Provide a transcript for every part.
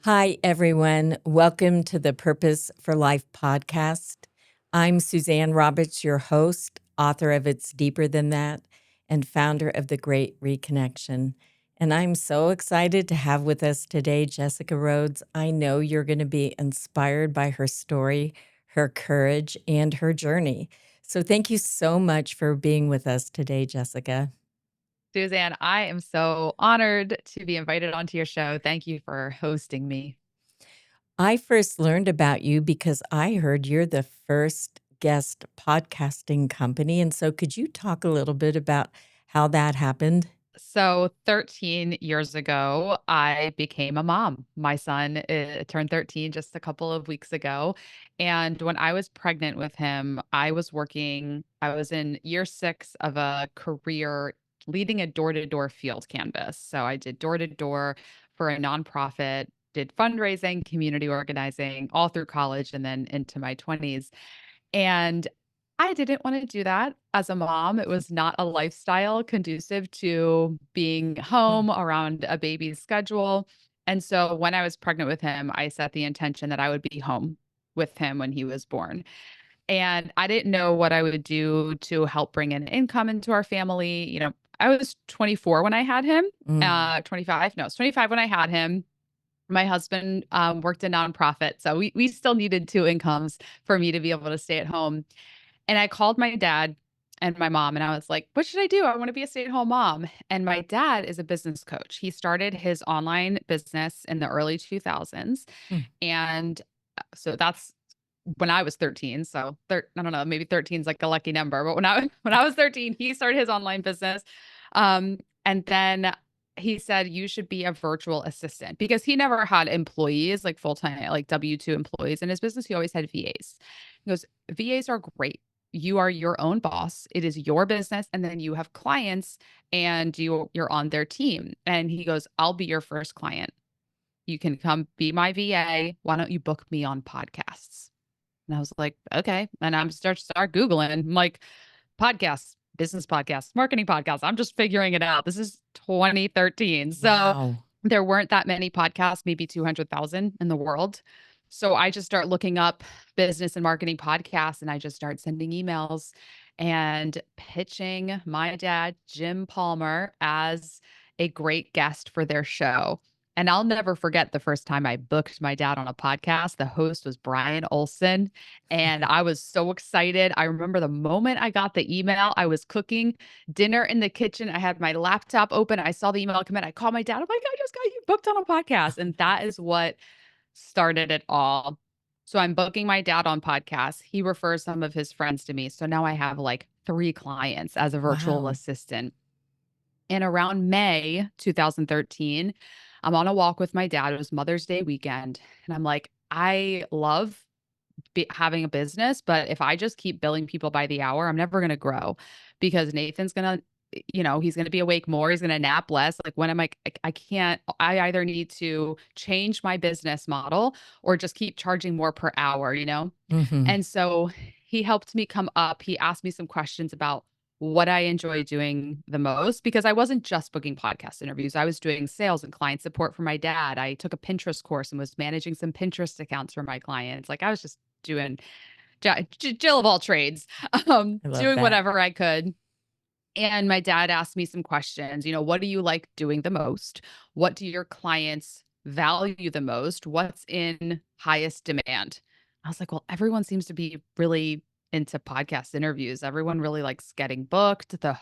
Hi, everyone. Welcome to the Purpose for Life podcast. I'm Suzanne Roberts, your host, author of It's Deeper Than That, and founder of The Great Reconnection. And I'm so excited to have with us today Jessica Rhodes. I know you're going to be inspired by her story, her courage, and her journey. So thank you so much for being with us today, Jessica. Suzanne, I am so honored to be invited onto your show. Thank you for hosting me. I first learned about you because I heard you're the first guest podcasting company. And so could you talk a little bit about how that happened? So 13 years ago, I became a mom. My son turned 13 just a couple of weeks ago. And when I was pregnant with him, I was in year 6 of a career leading a door-to-door field canvas. So I did door-to-door for a nonprofit, did fundraising, community organizing all through college and then into my 20s. And I didn't want to do that as a mom. It was not a lifestyle conducive to being Mm. home around a baby's schedule. And so when I was pregnant with him, I set the intention that I would be home with him when he was born. And I didn't know what I would do to help bring in income into our family. I was 24 when I had him, Mm. 25. No, I was 25 when I had him. My husband worked a nonprofit. So we still needed two incomes for me to be able to stay at home. And I called my dad and my mom and I was like, what should I do? I want to be a stay-at-home mom. And my dad is a business coach. He started his online business in the early 2000s. Mm. And so that's when I was 13. So I don't know, maybe 13 is like a lucky number. But when I was 13, he started his online business. And then he said you should be a virtual assistant because he never had employees like full-time, like W-2 employees in his business. He always had VAs. He goes, VAs are great. You are your own boss. It is your business. And then you have clients and you're on their team. And he goes, I'll be your first client. You can come be my VA. Why don't you book me on podcasts? And I was like, okay. And I'm start Googling. I'm like, podcasts, business podcasts, marketing podcasts. I'm just figuring it out. This is 2013. So Wow. there weren't that many podcasts, maybe 200,000 in the world. So I just start looking up business and marketing podcasts and I just start sending emails and pitching my dad, Jim Palmer, as a great guest for their show. And I'll never forget the first time I booked my dad on a podcast. The host was Brian Olson, and I was so excited. I remember the moment I got the email, I was cooking dinner in the kitchen. I had my laptop open. I saw the email come in. I called my dad. I'm like, I just got you booked on a podcast. And that is what started it all. So I'm booking my dad on podcasts. He refers some of his friends to me. So now I have like 3 clients as a virtual Wow. assistant. And around May 2013, I'm on a walk with my dad. It was Mother's Day weekend. And I'm like, I love having a business, but if I just keep billing people by the hour, I'm never going to grow because Nathan's going to, he's going to be awake more. He's going to nap less. Like when I can't, I either need to change my business model or just keep charging more per hour. Hmm. And so he helped me come up. He asked me some questions about what I enjoy doing the most because I wasn't just booking podcast interviews. I was doing sales and client support for my dad. I took a Pinterest course and was managing some Pinterest accounts for my clients. Like I was just doing Jill of all trades, I love doing that. whatever I could. And my dad asked me some questions. What do you like doing the most? What do your clients value the most? What's in highest demand? I was like, well, everyone seems to be really into podcast interviews. Everyone really likes getting booked. The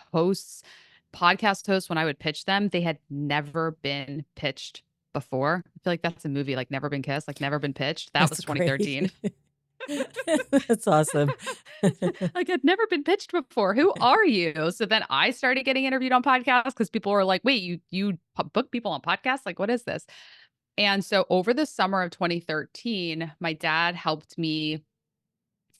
podcast hosts, when I would pitch them, they had never been pitched before. I feel like that's a movie, like Never Been Kissed, like Never Been Pitched. That was That's great. 2013. That's awesome. Like I'd never been pitched before. Who are you? So then I started getting interviewed on podcasts because people were like, "Wait, you book people on podcasts? Like, what is this?" And so over the summer of 2013, my dad helped me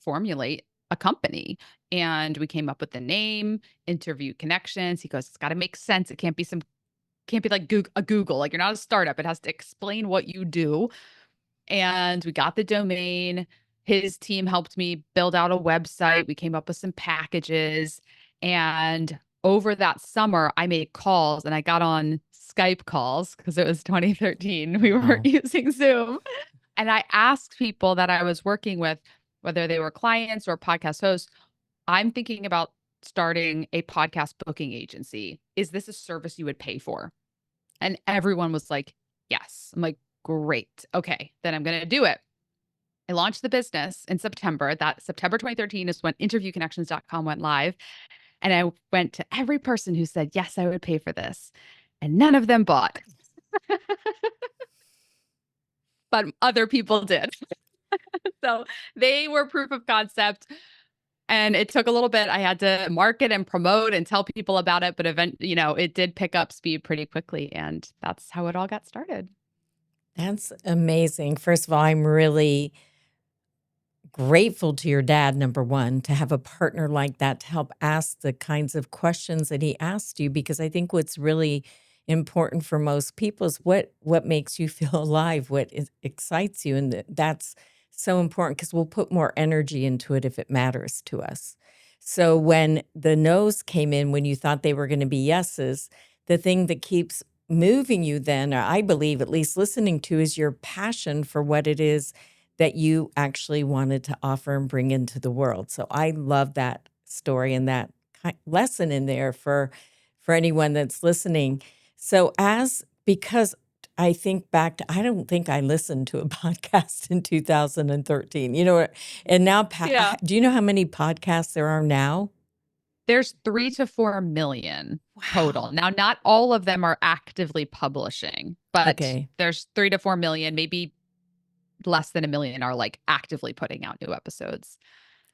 formulate a company, and we came up with the name, Interview Connections. He goes, "It's got to make sense. It can't be like Google. Like you're not a startup. It has to explain what you do." And we got the domain. His team helped me build out a website. We came up with some packages. And over that summer, I made calls and I got on Skype calls because it was 2013. We weren't Wow. using Zoom. And I asked people that I was working with, whether they were clients or podcast hosts, I'm thinking about starting a podcast booking agency. Is this a service you would pay for? And everyone was like, yes. I'm like, great. Okay, then I'm going to do it. I launched the business in September. That September 2013 is when interviewconnections.com went live. And I went to every person who said, yes, I would pay for this. And none of them bought, but other people did. So they were proof of concept. And it took a little bit. I had to market and promote and tell people about it, but it did pick up speed pretty quickly. And that's how it all got started. That's amazing. First of all, I'm really grateful to your dad, number one, to have a partner like that to help ask the kinds of questions that he asked you, because I think what's really important for most people is what makes you feel alive, excites you. And that's so important because we'll put more energy into it if it matters to us. So when the no's came in, when you thought they were going to be yeses, the thing that keeps moving you then, or I believe, at least listening to, is your passion for what it is that you actually wanted to offer and bring into the world. So I love that story and that lesson in there for anyone that's listening. So because I think back to, I don't think I listened to a podcast in 2013. And now, Yeah. do you know how many podcasts there are now? There's 3 to 4 million total. Wow. Now, not all of them are actively publishing, but Okay. there's 3 to 4 million, maybe less than a million are like actively putting out new episodes.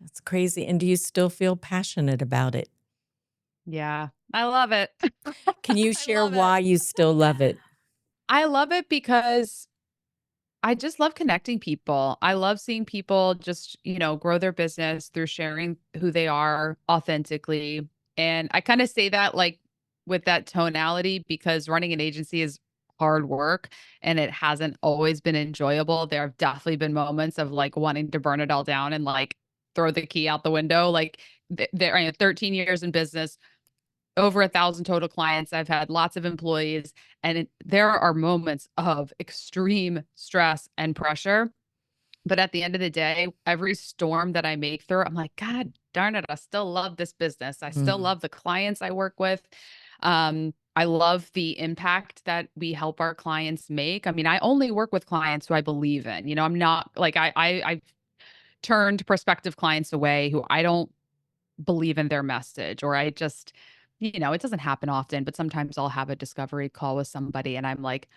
That's crazy. And do you still feel passionate about it? Yeah, I love it. Can you I share love it. why you still love it? I love it because I just love connecting people. I love seeing people just, grow their business through sharing who they are authentically. And I kind of say that like with that tonality because running an agency is hard work and it hasn't always been enjoyable. There have definitely been moments of like wanting to burn it all down and like throw the key out the window. Like there, 13 years in business, over 1,000 total clients. I've had lots of employees, and there are moments of extreme stress and pressure. But at the end of the day, every storm that I make through, I'm like, God darn it, I still love this business. I still Mm. love the clients I work with. I love the impact that we help our clients make. I mean, I only work with clients who I believe in. I'm not like I've turned prospective clients away who I don't believe in their message, or I just, it doesn't happen often, but sometimes I'll have a discovery call with somebody and I'm like,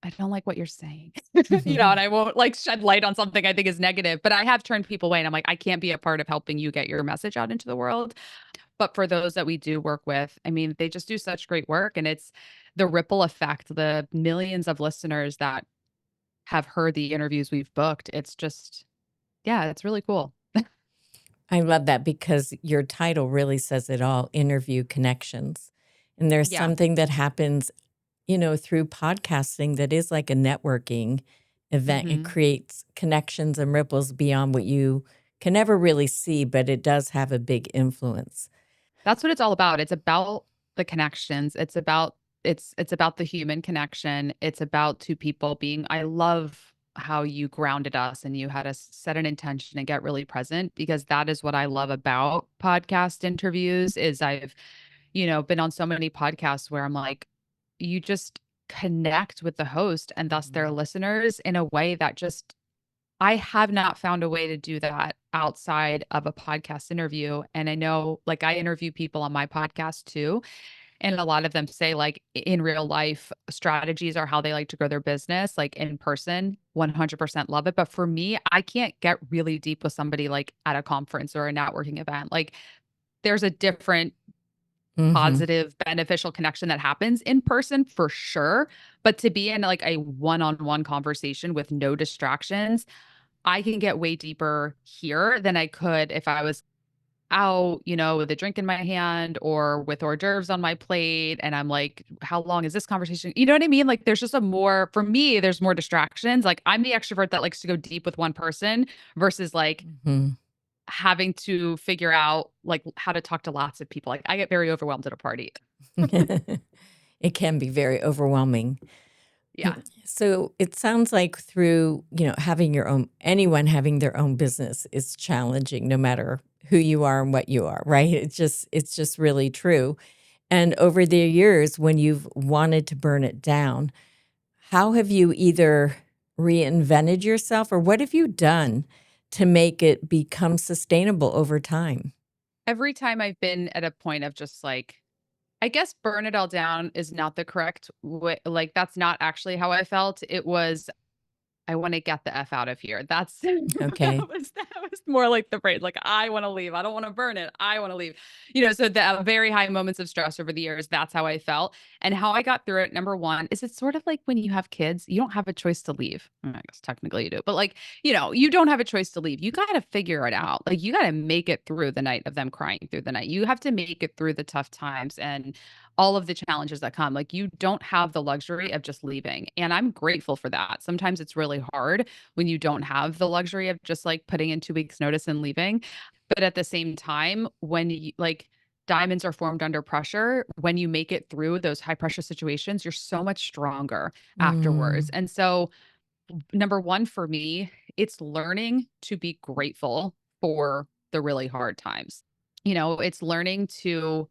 I don't like what you're saying, and I won't like shed light on something I think is negative, but I have turned people away and I'm like, I can't be a part of helping you get your message out into the world. But for those that we do work with, I mean, they just do such great work, and it's the ripple effect, the millions of listeners that have heard the interviews we've booked. It's just, yeah, it's really cool. I love that because your title really says it all, interview connections. And there's Yeah. something that happens, through podcasting that is like a networking event. It Hmm. creates connections and ripples beyond what you can never really see, but it does have a big influence. That's what it's all about. It's about the connections. It's about the human connection. It's about two people being. I love how you grounded us and you had us set an intention and get really present, because that is what I love about podcast interviews is I've, been on so many podcasts where I'm like, you just connect with the host and thus their Mhm. listeners in a way that just I have not found a way to do that outside of a podcast interview. And I know, like, I interview people on my podcast too. And a lot of them say, like, in real life, strategies are how they like to grow their business, like in person, 100% love it. But for me, I can't get really deep with somebody like at a conference or a networking event. Like, there's a different Mhm. positive, beneficial connection that happens in person for sure. But to be in like a one on one conversation with no distractions, I can get way deeper here than I could if I was out, with a drink in my hand or with hors d'oeuvres on my plate. And I'm like, how long is this conversation? You know what I mean? Like, there's just for me, there's more distractions. Like, I'm the extrovert that likes to go deep with one person versus like Mhm. having to figure out like how to talk to lots of people. Like, I get very overwhelmed at a party. It can be very overwhelming. Yeah. So it sounds like through, having your own, anyone having their own business is challenging no matter who you are and what you are, right? It's just really true. And over the years, when you've wanted to burn it down, how have you either reinvented yourself or what have you done to make it become sustainable over time? Every time I've been at a point of just like, I guess burn it all down is not the correct way. Like, that's not actually how I felt. It was, I wanna get the F out of here. That's Okay. that was more like the phrase, like, "I wanna leave. I don't wanna burn it. I wanna leave." You know, so the very high moments of stress over the years, that's how I felt, and how I got through it, number 1, is it's sort of like when you have kids, you don't have a choice to leave. I guess technically you do, but, like, you don't have a choice to leave. You gotta figure it out. Like, you gotta make it through the night of them crying through the night. You have to make it through the tough times and all of the challenges that come. Like, you don't have the luxury of just leaving, and I'm grateful for that. Sometimes it's really hard when you don't have the luxury of just, like, putting in 2 weeks notice and leaving, but at the same time, when you like, diamonds are formed under pressure. When you make it through those high pressure situations, you're so much stronger afterwards, Mm, and so, number 1 for me, it's learning to be grateful for the really hard times. It's learning to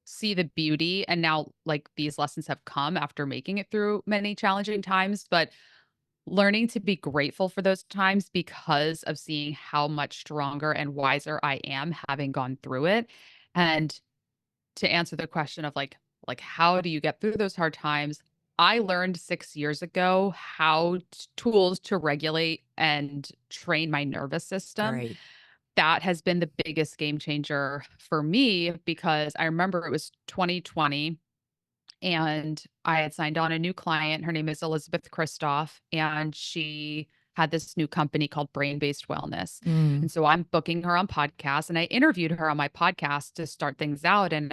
see the beauty, and now, like, these lessons have come after making it through many challenging times, but learning to be grateful for those times because of seeing how much stronger and wiser I am having gone through it. And to answer the question of like how do you get through those hard times? I learned 6 years ago tools to regulate and train my nervous system. great. That has been the biggest game changer for me because I remember it was 2020 and I had signed on a new client. Her name is Elizabeth Kristoff, and she had this new company called Brain Based Wellness. Mm. And so I'm booking her on podcasts, and I interviewed her on my podcast to start things out. And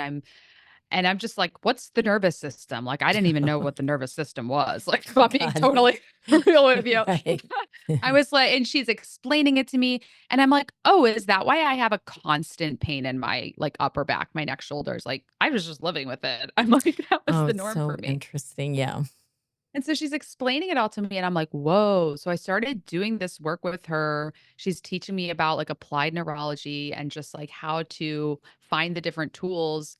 I'm just like, what's the nervous system? Like, I didn't even know what the nervous system was. Like, if I'm being God. totally real with you. Right. I was like, and she's explaining it to me. And I'm like, oh, is that why I have a constant pain in my like upper back, my neck, shoulders? Like, I was just living with it. I'm like, that was Oh, the it's norm for so me. interesting. Yeah. And so she's explaining it all to me. And I'm like, whoa. So I started doing this work with her. She's teaching me about like applied neurology and just like how to find the different tools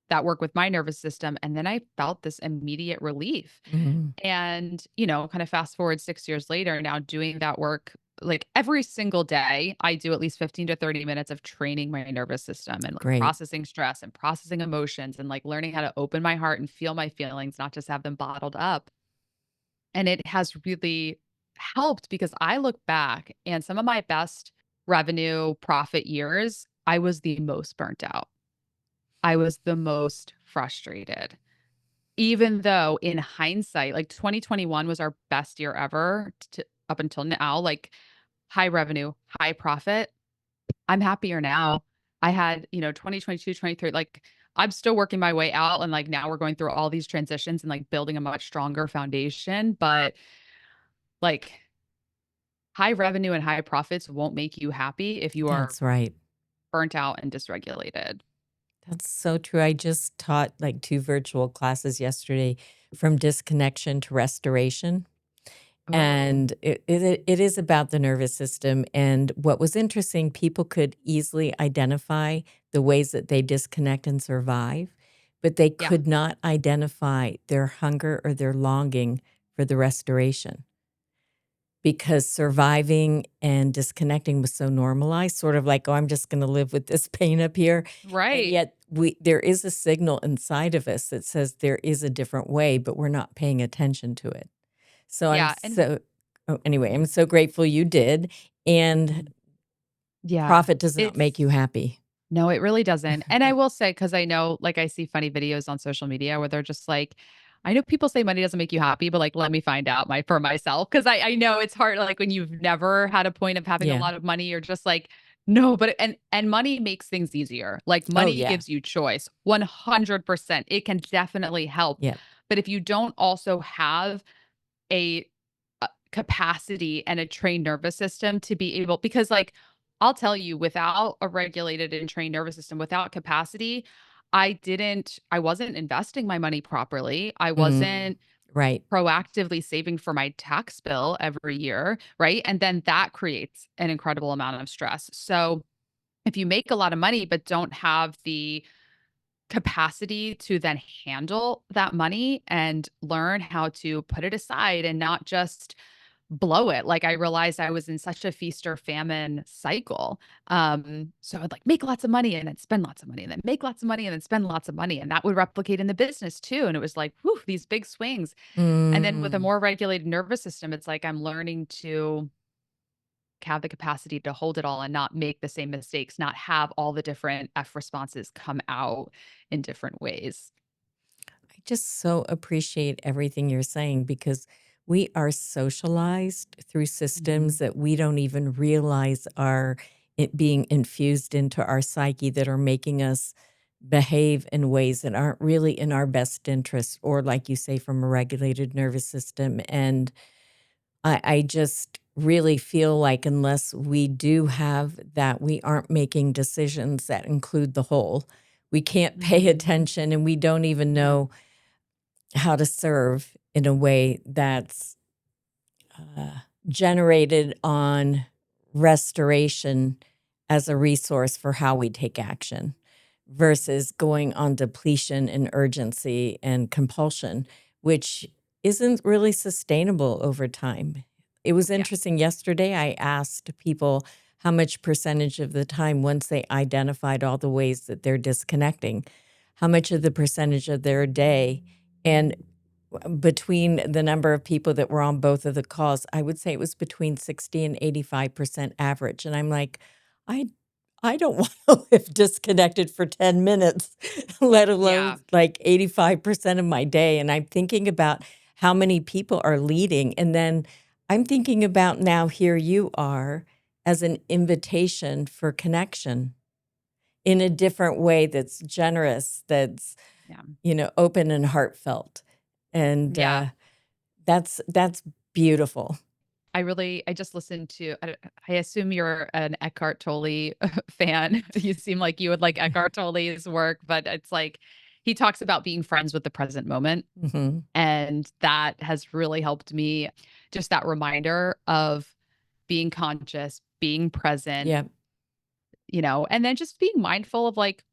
that work with my nervous system. And then I felt this immediate relief. Mhm. And, kind of fast forward 6 years later, now doing that work, like every single day, I do at least 15 to 30 minutes of training my nervous system and like Great. processing stress and processing emotions and like learning how to open my heart and feel my feelings, not just have them bottled up. And it has really helped because I look back and some of my best revenue profit years, I was the most burnt out. I was the most frustrated. Even though in hindsight, like 2021 was our best year ever up until now, like high revenue, high profit. I'm happier now. I had, 2022, 23, like I'm still working my way out. And like now we're going through all these transitions and like building a much stronger foundation. But like high revenue and high profits won't make you happy if you are That's right. burnt out and dysregulated. That's so true. I just taught like 2 virtual classes yesterday from disconnection to restoration. Oh, And it is about the nervous system. And what was interesting, people could easily identify the ways that they disconnect and survive, but they yeah, could not identify their hunger or their longing for the restoration because surviving and disconnecting was so normalized, sort of like, oh, I'm just going to live with this pain up here. And right. yet there is a signal inside of us that says there is a different way, but we're not paying attention to it. So I'm Yeah. And so oh, anyway, I'm so grateful you did, and yeah, profit does not make it's you happy. no, it really doesn't. And I will say, because I know, like, I see funny videos on social media where they're just like, I know people say money doesn't make you happy, but like, let me find out for myself. Cause I know it's hard, like when you've never had a point of having a Yeah. lot of money, you're just like, no, but and money makes things easier. Like Oh, money yeah. gives you choice. 100%. It can definitely help. Yeah. But if you don't also have a capacity and a trained nervous system to be able because like I'll tell you without a regulated and trained nervous system without capacity I wasn't investing my money properly. I Mm, wasn't right. proactively saving for my tax bill every year, right? And then that creates an incredible amount of stress. So if you make a lot of money but don't have the capacity to then handle that money and learn how to put it aside and not just blow it. Like I realized I was in such a feast or famine cycle. So I'd like make lots of money and then spend lots of money and then make lots of money and then spend lots of money. And that would replicate in the business too. And it was like, whew, these big swings. And then with a Mm. more regulated nervous system, it's like I'm learning to have the capacity to hold it all and not make the same mistakes, not have all the different F responses come out in different ways. I just so appreciate everything you're saying because we are socialized through Mhm. systems that we don't even realize are being infused into our psyche that are making us behave in ways that aren't really in our best interest, or like you say, from a regulated nervous system. And I just really feel like unless we do have that, we aren't making decisions that include the whole. We can't pay Mhm. attention and we don't even Yeah. know how to serve in a way that's generated on restoration as a resource for how we take action versus going on depletion and urgency and compulsion, which isn't really sustainable over time. It was Yeah. interesting. Yesterday, I asked people how much percentage of the time, once they identified all the ways that they're disconnecting, how much of the percentage of their day, and between the number of people that were on both of the calls, I would say it was between 60 and 85% average. And I'm like, I I don't want to live disconnected for 10 minutes, let Yeah. alone like 85% of my day. And I'm thinking about how many people are leading. And then I'm thinking about now here you are as an invitation for connection in a different way that's generous, that's, Yeah. open and heartfelt. And Yeah. that's beautiful. I just listened to, I assume you're an Eckhart Tolle fan. You seem like you would like Eckhart Tolle's work, but it's like he talks about being friends with the present moment. Hmm. And that has really helped me. Just that reminder of being conscious, being present, Yeah. and then just being mindful of like,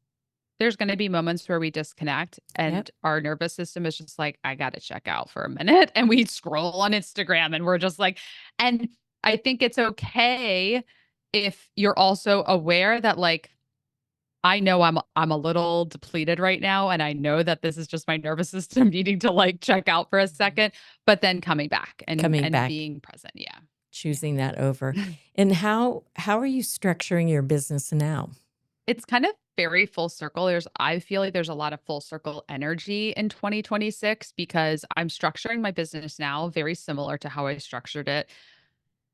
there's going to be moments where we disconnect Yep. and our nervous system is just like, I got to check out for a minute. And we scroll on Instagram and we're just like, and I think it's okay if you're also aware that like, I know I'm a little depleted right now and I know that this is just my nervous system needing to like check out for a Mhm. second, but then coming back and Coming back, being present. Yeah. choosing that over. Yeah. And how are you structuring your business now? It's kind of very full circle. I feel like there's a lot of full circle energy in 2026 because I'm structuring my business now very similar to how I structured it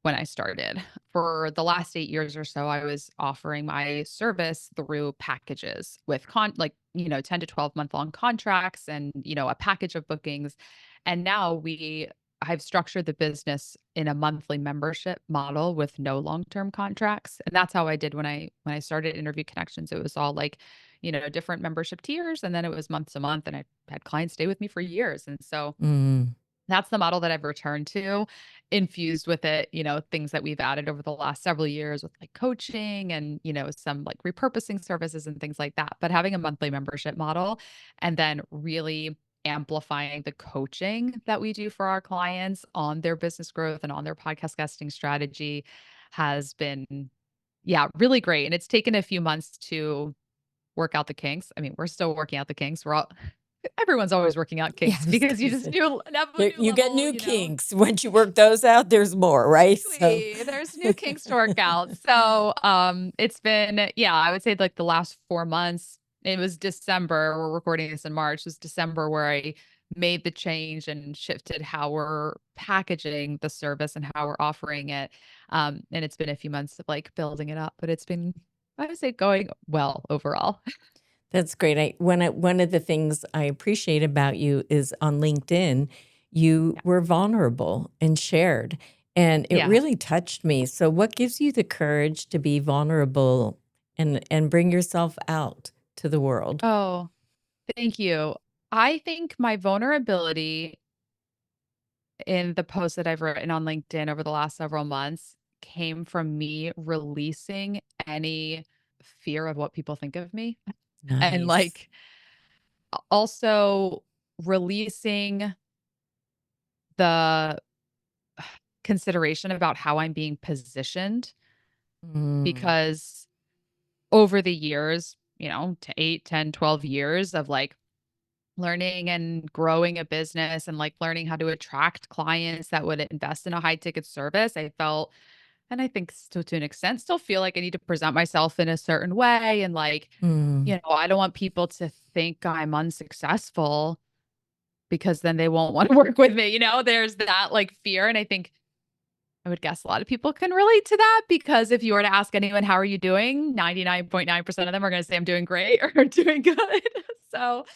when I started. For the last 8 years or so, I was offering my service through packages with 10 to 12 month long contracts and, a package of bookings. And now I've structured the business in a monthly membership model with no long-term contracts. And that's how I did when I started Interview Connections. It was all like, different membership tiers. And then it was month to month. And I had clients stay with me for years. And so Mm, that's the model that I've returned to, infused with it, things that we've added over the last several years with like coaching and, some like repurposing services and things like that. But having a monthly membership model and then really amplifying the coaching that we do for our clients on their business growth and on their podcast guesting strategy has been, yeah, really great. And it's taken a few months to work out the kinks. I mean, we're still working out the kinks. Everyone's always working out yeah, I kinks was because you gonna just say, have a new you get level, new kinks. Once you work those out, there's more, right? So, Exactly. There's new kinks to work out. So, it's been, yeah, I would say like the last 4 months. It was December. We're recording this in March. It was December where I made the change and shifted how we're packaging the service and how we're offering it. And it's been a few months of like building it up, but it's been, I would say, going well overall. that's great. One of the things I appreciate about you is on LinkedIn, you Yeah. were vulnerable and shared, and it Yeah. really touched me. So, what gives you the courage to be vulnerable and bring yourself out to the world? Oh. Thank you. I think my vulnerability in the posts that I've written on LinkedIn over the last several months came from me releasing any fear of what people think of me and Nice. like also releasing the consideration about how I'm being positioned Mm, because over the years, to 8, 10, 12 years of like learning and growing a business and like learning how to attract clients that would invest in a high ticket service, I felt, and I think still to an extent, still feel like I need to present myself in a certain way. And like, mm. I don't want people to think I'm unsuccessful because then they won't want to work with me. There's that like fear. And I think I would guess a lot of people can relate to that because if you were to ask anyone, how are you doing? 99.9% of them are going to say I'm doing great or doing good. So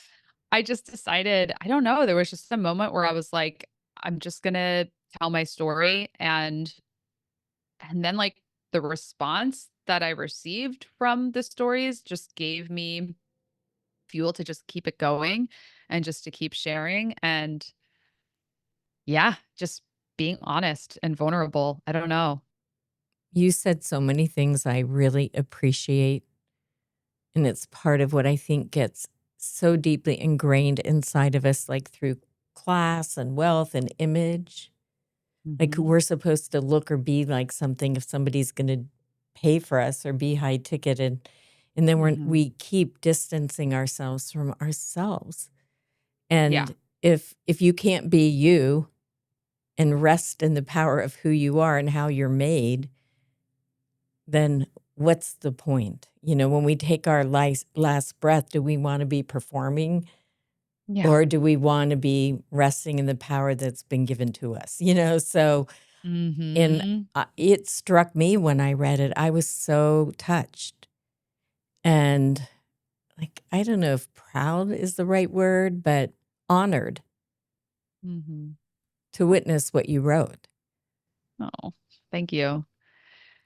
I just decided, I don't know, there was just a moment where I was like, I'm just going to tell my story and then like the response that I received from the stories just gave me fuel to just keep it going and just to keep sharing and yeah, just being honest and vulnerable. I don't know. You said so many things I really appreciate. And it's part of what I think gets so deeply ingrained inside of us, like through class and wealth and image. Like Mhm. we're supposed to look or be like something if somebody's going to pay for us or be high ticket, and then Mhm. we keep distancing ourselves from ourselves. Yeah. And if you can't be you and rest in the power of who you are and how you're made, then what's the point? When we take our last breath, do we want to be performing Yeah. or do we want to be resting in the power that's been given to us? So and Mhm. it struck me when I read it. I was so touched and like, I don't know if proud is the right word, but honored Mhm. to witness what you wrote. Oh, thank you.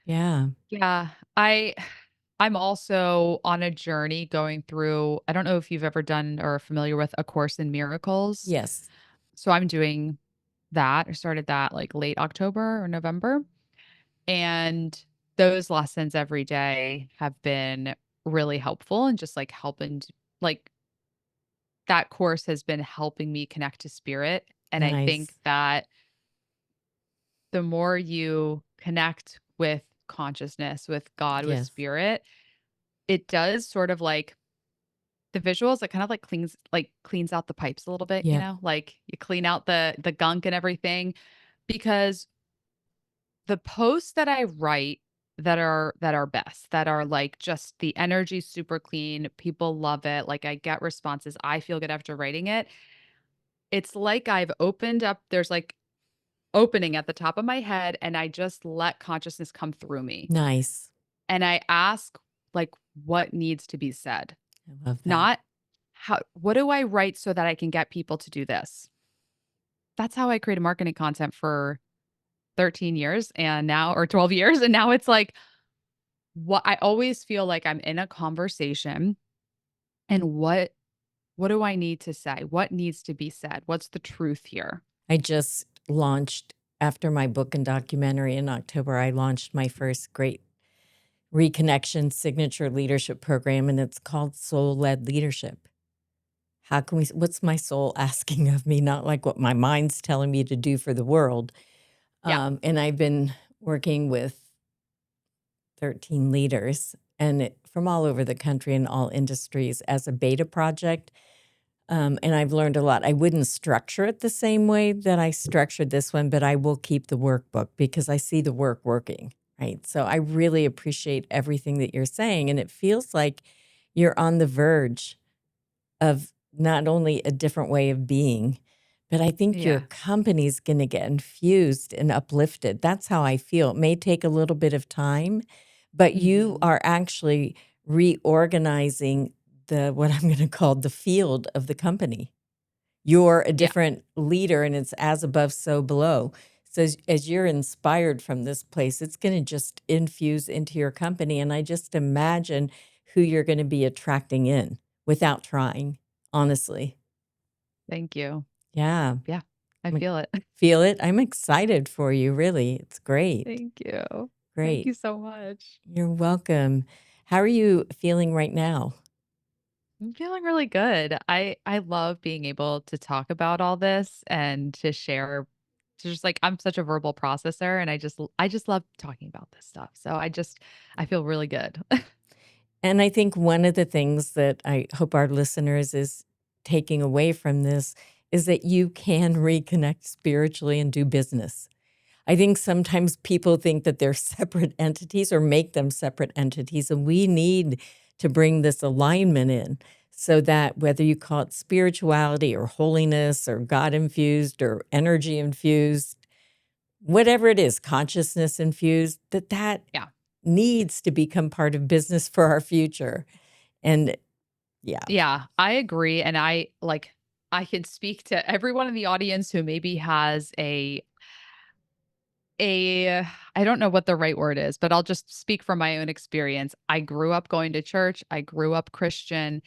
Yeah. Yeah. I'm also on a journey going through, I don't know if you've ever done or are familiar with A Course in Miracles. Yes. So I'm doing that. I started that like late October or November. And those lessons every day have been really helpful and just like helping like that course has been helping me connect to spirit. And I think Nice. that the more you connect with consciousness, with God, with Yes. spirit, it does sort of like the visuals, it kind of like cleans out the pipes a little bit, Yep. like you clean out the gunk and everything because the posts that I write that are best, that are like just the energy super clean, people love it, like I get responses, I feel good after writing it. It's like I've opened up there's like opening at the top of my head and I just let consciousness come through me. Nice. And I ask like what needs to be said. I love that. Not what do I write so that I can get people to do this? That's how I created marketing content for 13 years and now or 12 years and now it's like what I always feel like I'm in a conversation and what do I need to say? What needs to be said? What's the truth here? I just launched after my book and documentary in October. I launched my first great reconnection signature leadership program, and it's called Soul Led Leadership. What's my soul asking of me? Not like what my mind's telling me to do for the world. Yeah. And I've been working with 13 leaders from all over the country in all industries as a beta project. And I've learned a lot. I wouldn't structure it the same way that I structured this one, but I will keep the workbook because I see the work working, right? So I really appreciate everything that you're saying. And it feels like you're on the verge of not only a different way of being, but I think your Yeah. company's going to get infused and uplifted. That's how I feel. It may take a little bit of time, but you Mhm. are actually reorganizing what I'm going to call the field of the company. You're a Yeah. different leader and it's as above, so below. So as you're inspired from this place, it's going to just infuse into your company. And I just imagine who you're going to be attracting in without trying, honestly. Thank you. Yeah. Yeah, I I'm- feel it. Feel it? I'm excited for you, really. It's great. Thank you. Thank Great. you so much. You're welcome. How are you feeling right now? I'm feeling really good. I love being able to talk about all this and to share to just like I'm such a verbal processor and I just love talking about this stuff. So I feel really good. And I think one of the things that I hope our listeners is taking away from this is that you can reconnect spiritually and do business. I think sometimes people think that they're separate entities or make them separate entities, and we need to bring this alignment in so that whether you call it spirituality or holiness or God infused or energy infused, whatever it is, consciousness infused, that Yeah. needs to become part of business for our future. And yeah. Yeah, I agree and I can speak to everyone in the audience who maybe has a I don't know what the right word is, but I'll just speak from my own experience. I grew up going to church, I grew up Christian,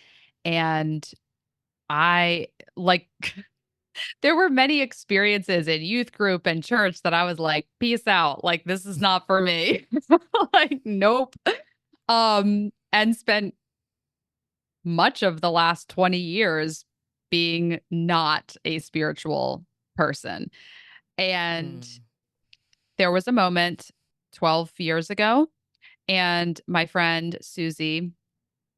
and I like there were many experiences in youth group and church that I was like, "Peace out. Like this is not for me." Like, nope. And spent much of the last 20 years being not a spiritual person. And Mm. there was a moment 12 years ago, and my friend Susie,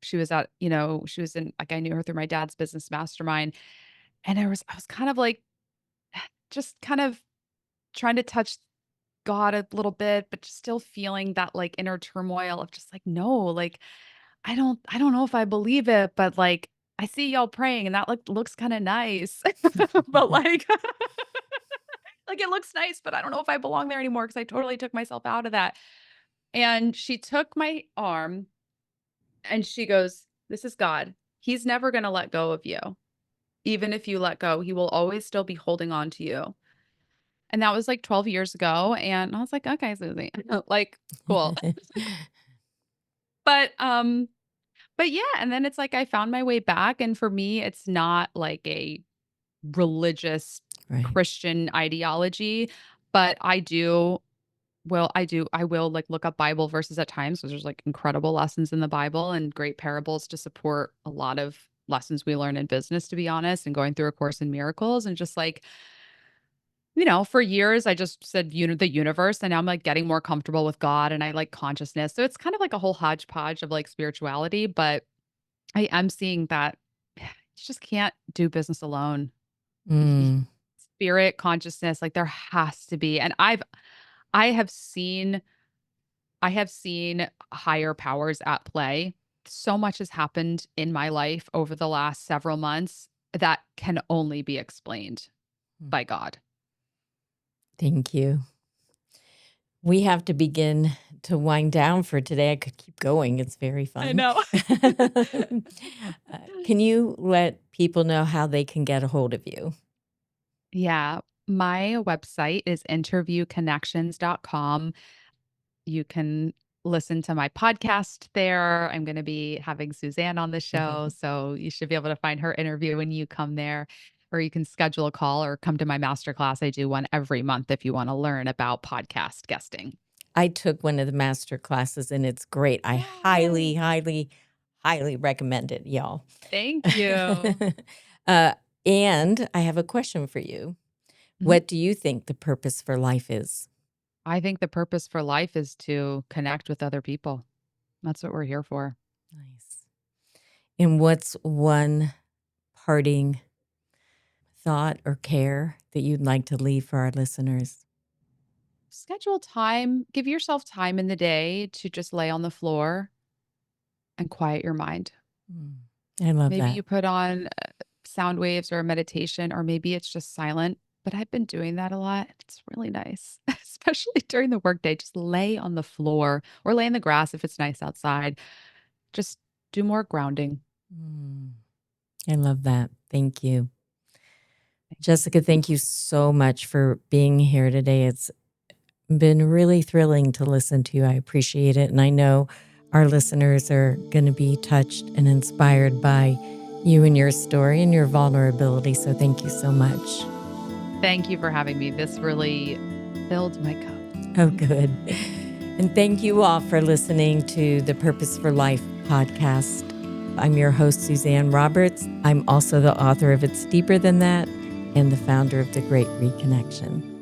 she was at, she was in, like, I knew her through my dad's business mastermind. And I was kind of like, just kind of trying to touch God a little bit, but just still feeling that like inner turmoil of just like, no, like, I don't know if I believe it, but like, I see y'all praying and that looks kind of nice. But like, like it looks nice, but I don't know if I belong there anymore because I totally took myself out of that. And she took my arm and she goes, "This is God. He's never going to let go of you. Even if you let go, he will always still be holding on to you." And that was like 12 years ago. And I was like, okay, Susie, like, cool. But, um, but yeah. And then it's like I found my way back. And for me, it's not like a religious Right. Christian ideology, but I will like look up Bible verses at times because there's like incredible lessons in the Bible and great parables to support a lot of lessons we learn in business, to be honest, and going through A Course in Miracles and just like, for years I just said, the universe, and now I'm like getting more comfortable with God and I like consciousness. So it's kind of like a whole hodgepodge of like spirituality, but I am seeing that you just can't do business alone. Y- Mm. Spirit, consciousness, like there has to be. And I have seen I have seen higher powers at play. So much has happened in my life over the last several months that can only be explained by God. Thank you. We have to begin to wind down for today. I could keep going. It's very I fun. know. Can you let people know how they can get a hold of you? Yeah. My website is interviewconnections.com. You can listen to my podcast there. I'm going to be having Suzanne on the show. So you should be able to find her interview when you come there, or you can schedule a call or come to my masterclass. I do one every month if you want to learn about podcast guesting. I took one of the master classes and it's great. I highly, Yay. highly, highly recommend it, y'all. Thank you. uh, and I have a question for you. Mhm. What do you think the purpose for life is? I think the purpose for life is to connect with other people. That's what we're here for. Nice. And what's one parting thought or care that you'd like to leave for our listeners? Schedule time, give yourself time in the day to just lay on the floor and quiet your mind. Mm. I love Maybe that. you put on sound waves or a meditation, or maybe it's just silent. But I've been doing that a lot. It's really nice, especially during the workday. Just lay on the floor or lay in the grass if it's nice outside. Just do more grounding. Mm. I love that. Thank you. Jessica, thank you so much for being here today. It's been really thrilling to listen to you. I appreciate it. And I know our listeners are going to be touched and inspired by you and your story and your vulnerability. So thank you so much. Thank you for having me. This really filled my cup. Oh, good. And thank you all for listening to the Purpose for Life podcast. I'm your host, Suzanne Roberts. I'm also the author of It's Deeper Than That and the founder of The Great Reconnection.